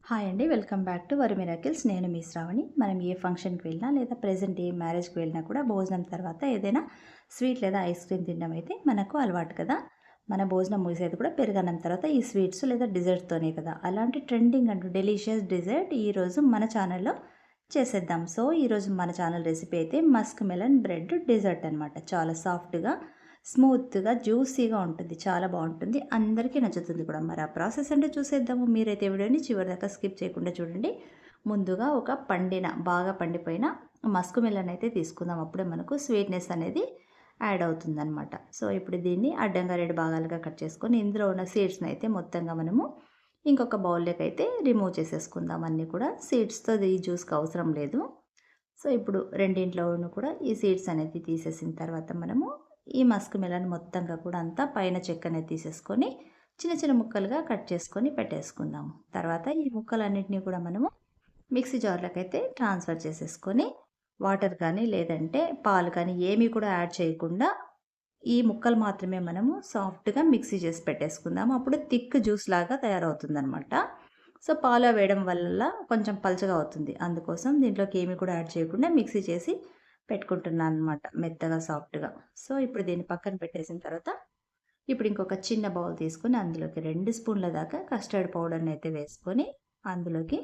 Hi అండి. Welcome back to worry miracles. నేను మీ శ్రావణి. మనం ఏ ఫంక్షన్‌కి వెళ్ళినా లేదా ప్రెజెంట్ ఏ మ్యారేజ్‌కి వెళ్ళినా కూడా భోజనం తర్వాత ఏదైనా స్వీట్ లేదా ఐస్ క్రీమ్ తినడం అయితే మనకు అలవాటు కదా! మన భోజనం ముగిసేది కూడా పెరుగన్నం తర్వాత ఈ స్వీట్స్ లేదా డిజర్ట్‌తోనే కదా! అలాంటి ట్రెండింగ్ అండ్ డెలీషియస్ డిజర్ట్ ఈరోజు మన ఛానల్‌లో చేసేద్దాం. సో, ఈరోజు మన ఛానల్ రెసిపీ అయితే మస్క్ మెలన్ బ్రెడ్ డిజర్ట్ అనమాట. చాలా సాఫ్ట్‌గా, స్మూత్‌గా, జ్యూసీగా ఉంటుంది. చాలా బావుంటుంది. అందరికీ నచ్చుతుంది కూడా. మరి ఆ ప్రాసెస్ అంటే చూసేద్దాము. మీరైతే వీడియోని చివరిదాకా స్కిప్ చేయకుండా చూడండి. ముందుగా ఒక బాగా పండిపోయిన మస్క్ మెలన్ అయితే తీసుకుందాం. అప్పుడే మనకు స్వీట్‌నెస్ అనేది యాడ్ అవుతుందనమాట. సో, ఇప్పుడు దీన్ని అడ్డంగా 2 భాగాలుగా కట్ చేసుకొని ఇందులో ఉన్న సీడ్స్‌ని అయితే మొత్తంగా మనము ఇంకొక బౌల్‌లోకైతే రిమూవ్ చేసేసుకుందాం అన్నీ కూడా. సీడ్స్‌తో ఈ జ్యూస్‌కి అవసరం లేదు. సో, ఇప్పుడు రెండింట్లోనూ కూడా ఈ సీడ్స్ అనేది తీసేసిన తర్వాత మనము ఈ మస్క్ మెలన్ మొత్తంగా కూడా అంతా పైన చెక్కనేది తీసేసుకొని చిన్న చిన్న ముక్కలుగా కట్ చేసుకొని పెట్టేసుకుందాము. తర్వాత ఈ ముక్కలన్నిటిని కూడా మనము మిక్సీ జార్‌లోకైతే ట్రాన్స్‌ఫర్ చేసేసుకొని వాటర్ కానీ లేదంటే పాలు కానీ ఏమీ కూడా యాడ్ చేయకుండా ఈ ముక్కలు మాత్రమే మనము సాఫ్ట్‌గా మిక్సీ చేసి పెట్టేసుకుందాము. అప్పుడు థిక్ జ్యూస్ లాగా తయారవుతుందనమాట. సో, పాలు వేయడం వల్ల కొంచెం పలచగా అవుతుంది. అందుకోసం దీంట్లోకి ఏమి కూడా యాడ్ చేయకుండా మిక్సీ చేసి పెట్టుకుంటున్నాననమాట మెత్తగా, సాఫ్ట్‌గా. సో, ఇప్పుడు దీన్ని పక్కన పెట్టేసిన తర్వాత ఇప్పుడు ఇంకొక చిన్న బౌల్ తీసుకొని అందులోకి 2 స్పూన్ల దాకా కస్టర్డ్ పౌడర్‌ని అయితే వేసుకొని అందులోకి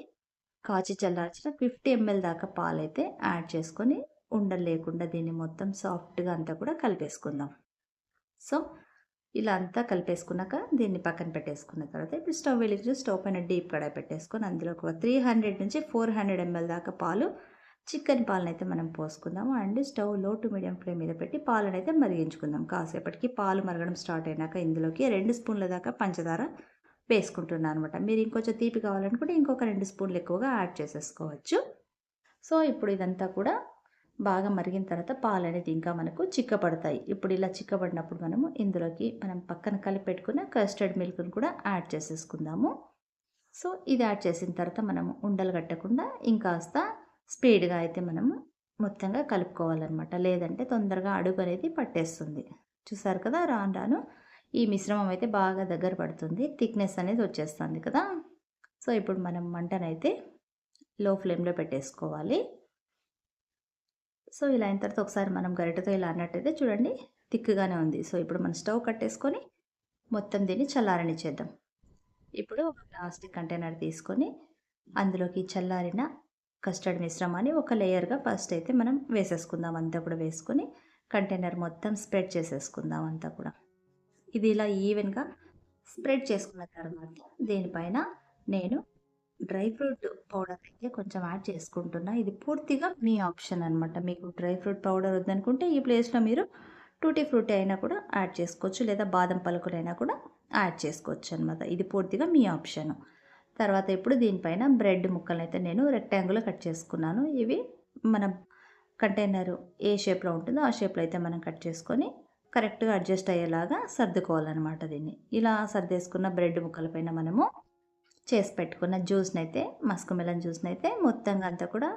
కాచి చల్లార్చిన 50 ఎంఎల్ దాకా పాలైతే యాడ్ చేసుకొని ఉండలు లేకుండా దీన్ని మొత్తం సాఫ్ట్‌గా అంతా కూడా కలిపేసుకుందాం. సో, ఇలా అంతా కలిపేసుకున్నాక దీన్ని పక్కన పెట్టేసుకున్న తర్వాత ఇప్పుడు స్టవ్ వెలిగించి స్టవ్ పైన డీప్ కడాయి పెట్టేసుకొని అందులో ఒక 300-400 ఎంఎల్ దాకా పాలు చిక్కని పాలనైతే మనం పోసుకుందాము. అండ్ స్టవ్ లో టు మీడియం ఫ్లేమ్ మీద పెట్టి పాలనైతే మరిగించుకుందాం. కాసేపటికి పాలు మరగడం స్టార్ట్ అయినాక ఇందులోకి 2 స్పూన్ల దాకా పంచదార వేసుకుంటున్నాను అనమాట. మీరు ఇంకొంచెం తీపి కావాలనుకుంటే ఇంకొక 2 స్పూన్లు ఎక్కువగా యాడ్ చేసేసుకోవచ్చు. సో, ఇప్పుడు ఇదంతా కూడా బాగా మరిగిన తర్వాత పాలనేది ఇంకా మనకు చిక్కపడతాయి. ఇప్పుడు ఇలా చిక్కబడినప్పుడు మనము ఇందులోకి మనం పక్కన కలిపి పెట్టుకున్న కస్టర్డ్ మిల్క్‌ని కూడా యాడ్ చేసేసుకుందాము. సో, ఇది యాడ్ చేసిన తర్వాత మనము ఉండలు కట్టకుండా ఇంకాస్త స్పీడ్‌గా అయితే మనము మొత్తంగా కలుపుకోవాలనమాట. లేదంటే తొందరగా అడుగు అనేది పట్టేస్తుంది. చూసారు కదా! రాను రాను ఈ మిశ్రమం అయితే బాగా దగ్గర పడుతుంది. థిక్‌నెస్ అనేది వచ్చేస్తుంది కదా! సో, ఇప్పుడు మనం మంటనైతే లో ఫ్లేమ్‌లో పెట్టేసుకోవాలి. సో, ఇలా అయిన తర్వాత ఒకసారి మనం గరిటెతో ఇలా అన్నట్టయితే చూడండి థిక్‌గానే ఉంది. సో, ఇప్పుడు మనం స్టవ్ కట్టేసుకొని మొత్తం దీన్ని చల్లారనిచ్చేద్దాం. ఇప్పుడు ఒక ప్లాస్టిక్ కంటైనర్ తీసుకొని అందులోకి చల్లారిన కస్టర్డ్ మిశ్రమాన్ని ఒక లేయర్‌గా ఫస్ట్ అయితే మనం వేసేసుకుందాం. అంతా కూడా వేసుకొని కంటైనర్ మొత్తం స్ప్రెడ్ చేసేసుకుందాం అంతా కూడా. ఇది ఇలా ఈవెన్‌గా స్ప్రెడ్ చేసుకున్న తర్వాత దీనిపైన నేను డ్రై ఫ్రూట్ పౌడర్ అయితే కొంచెం యాడ్ చేసుకుంటున్నా. ఇది పూర్తిగా మీ ఆప్షన్ అనమాట. మీకు డ్రై ఫ్రూట్ పౌడర్ వద్దనుకుంటే ఈ ప్లేస్‌లో మీరు టూటీ ఫ్రూటీ అయినా కూడా యాడ్ చేసుకోవచ్చు. లేదా బాదం పలుకులైనా కూడా యాడ్ చేసుకోవచ్చనమాట. ఇది పూర్తిగా మీ ఆప్షను. తర్వాత ఇప్పుడు దీనిపైన బ్రెడ్ ముక్కలనైతే నేను రెక్టాంగిల్‌లో కట్ చేసుకున్నాను. ఇవి మన కంటైనరు ఏ షేప్‌లో ఉంటుందో ఆ షేప్‌లో అయితే మనం కట్ చేసుకొని కరెక్ట్‌గా అడ్జస్ట్ అయ్యేలాగా సర్దుకోవాలనమాట దీన్ని. ఇలా సర్దేసుకున్న బ్రెడ్ ముక్కల పైన మనము చేసి పెట్టుకున్న జ్యూస్‌నైతే మస్క్ మెలన్ జ్యూస్‌నైతే మొత్తంగా అంతా కూడా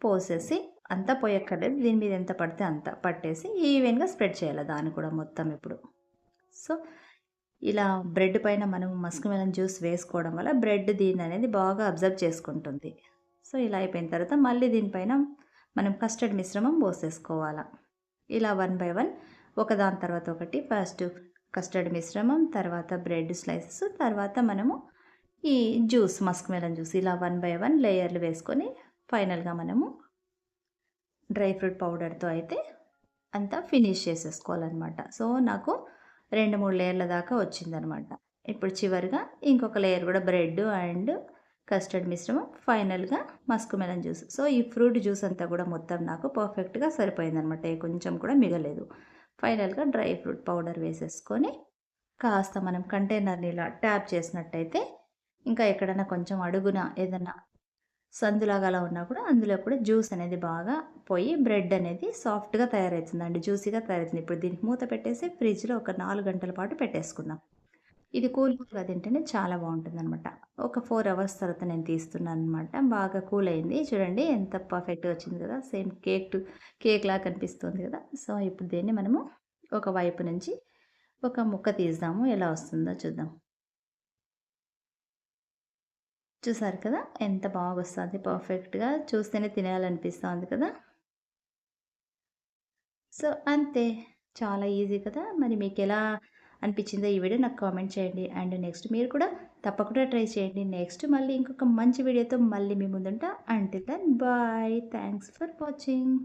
పోసేసి అంతా పోయక్కర్లేదు. దీని మీద ఎంత పడితే అంత పట్టేసి ఈవెన్‌గా స్ప్రెడ్ చేయాలి దాన్ని కూడా మొత్తం ఇప్పుడు. సో, ఇలా బ్రెడ్ పైన మనం మస్క్ మెలన్ జ్యూస్ వేసుకోవడం వల్ల బ్రెడ్ దీన్ననేది బాగా అబ్జర్వ్ చేసుకుంటుంది. సో, ఇలా అయిపోయిన తర్వాత మళ్ళీ దీనిపైన మనం కస్టర్డ్ మిశ్రమం పోసేసుకోవాల. ఇలా వన్ బై వన్ ఒకదాని తర్వాత ఒకటి ఫస్ట్ కస్టర్డ్ మిశ్రమం, తర్వాత బ్రెడ్ స్లైసెస్, తర్వాత మనము ఈ మస్క్ మెలన్ జ్యూస్ ఇలా వన్ బై వన్ లేయర్లు వేసుకొని ఫైనల్‌గా మనము డ్రై ఫ్రూట్ పౌడర్‌తో అయితే అంతా ఫినిష్ చేసేసుకోవాలనమాట. సో, నాకు 2, 3 లేయర్ల దాకా వచ్చిందనమాట. ఇప్పుడు చివరిగా ఇంకొక లేయర్ కూడా బ్రెడ్ అండ్ కస్టర్డ్ మిశ్రమం, ఫైనల్‌గా మస్క్ మెలన్ జ్యూస్. సో, ఈ ఫ్రూట్ జ్యూస్ అంతా కూడా మొత్తం నాకు పర్ఫెక్ట్‌గా సరిపోయిందనమాట. కొంచెం కూడా మిగలేదు. ఫైనల్‌గా డ్రై ఫ్రూట్ పౌడర్ వేసేసుకొని కాస్త మనం కంటైనర్‌ని ఇలా ట్యాప్ చేసినట్టయితే ఇంకా ఎక్కడన్నా కొంచెం అడుగున ఏదన్నా సందులాగా అలా ఉన్నా కూడా అందులో కూడా జ్యూస్ అనేది బాగా పోయి బ్రెడ్ అనేది సాఫ్ట్‌గా తయారవుతుందండి. జ్యూసీగా తయారవుతుంది. ఇప్పుడు దీనికి మూత పెట్టేసి ఫ్రిడ్జ్‌లో ఒక 4 గంటల పాటు పెట్టేసుకుందాం. ఇది కూల్‌గా తింటేనే చాలా బావుంటుందనమాట. ఒక 4 అవర్స్ తర్వాత నేను తీస్తున్నాననమాట. బాగా కూల్ అయింది. చూడండి ఎంత పర్ఫెక్ట్‌గా వచ్చింది కదా! సేమ్ కేక్‌లాగా కనిపిస్తుంది కదా! సో, ఇప్పుడు దీన్ని మనము ఒక వైపు నుంచి ఒక ముక్క తీద్దాము. ఎలా వస్తుందో చూద్దాం. చూసారు కదా! ఎంత బాగొస్తుంది పర్ఫెక్ట్‌గా చూస్తేనే తినేయాలనిపిస్తుంది కదా! సో, అంతే. చాలా ఈజీ కదా! మరి మీకెలా అనిపిచ్చిందో ఈ వీడియో నాకు కామెంట్ చేయండి. అండ్ నెక్స్ట్ మీరు కూడా తప్పకుండా ట్రై చేయండి. నెక్స్ట్ మళ్ళీ ఇంకొక మంచి వీడియోతో మళ్ళీ మీ ముందుంటా. Until then bye. Thanks for watching.